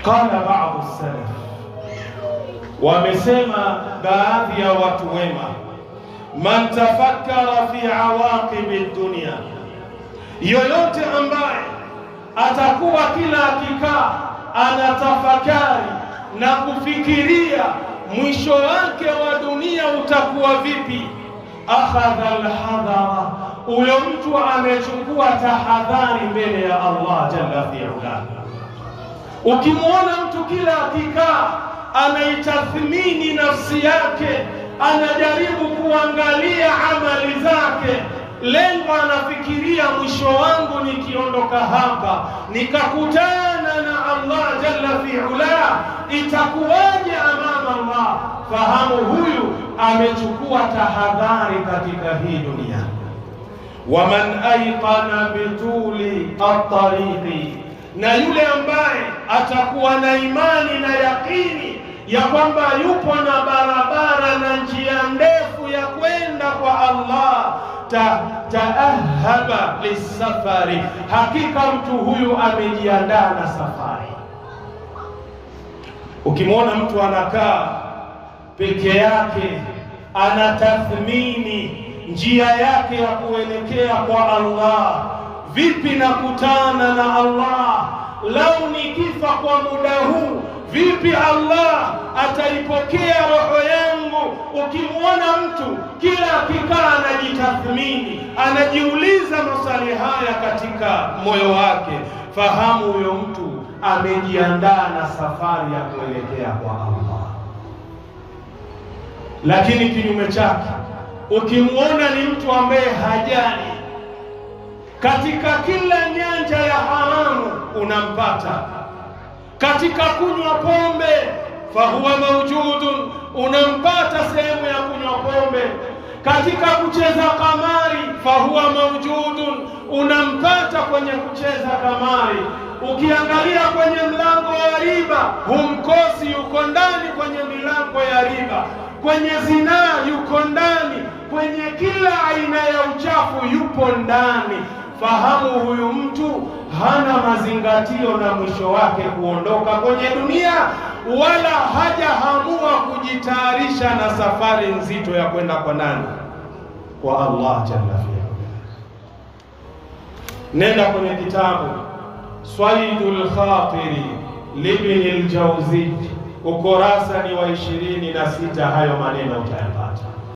Qala ba'd as-salaf, wamesema baadhi ya watu wema, man tafakkara fi awaqibi dunya, yoyote ambaye atakuwa kila akikaa anatafakari na kufikiria mwisho wake wa dunia utakuwa vipi, akhadha alhadhara, huyo mtu amechukua tahadhari mbele ya Allah jalla fi'ala. Ukimwona mtu kila akikaa anaitathmini nafsi yake, anajaribu kuangalia amali zake, lengo anafikiria mwisho wangu nikiondoka hapa nikakutana na Allah jalla fi'ala itakuwaje amama Allah, fahamu huyu amechukua tahadhari katika hii dunia. Waman ayqana bituli at-tariqi, na yule ambaye atakuwa na imani na yakini ya kwamba yupo na barabara na njia ndefu ya kwenda kwa Allah, taahaba lisafari, hakika mtu huyu amejiandaa na safari. Ukimwona mtu anakaa peke yake anatathmini njia yake ya kuelekea kwa Allah, vipi nakutana na Allah, lau nikifa kwa muda huu vipi Allah ataipokea roho yangu. Ukimwona mtu kila akikaa anajitathmini, anajiuliza maswali haya katika moyo wake, fahamu huyo mtu amejiandaa na safari ya kuelekea kwa Allah. Lakini kinyume chake, ukimwona ni mtu ambaye hajali, katika kila nyanja ya haramu unampata, katika kunywa pombe fahuwa mawjudun, unampata sehemu ya kunywa pombe, katika kucheza kamari fahuwa mawjudun, unampata kwenye kucheza kamari. Ukiangalia kwenye mlango wa riba humkosi, yuko ndani kwenye milango ya riba. Kwenye zinaa yuko ndani, kwenye kila aina ya uchafu yupo ndani. Fahamu huyu mtu hana mazingatio na mwisho wake kuondoka kwenye dunia, wala hajahamua kujitayarisha na safari nzito ya kwenda kwa nani? Kwa Allah jalla fi'ala. Nenda kwenye kitabu Swaidul Khatiri Ibn al-Jawzi, ukurasa ni wa 26, hayo maneno utayapata.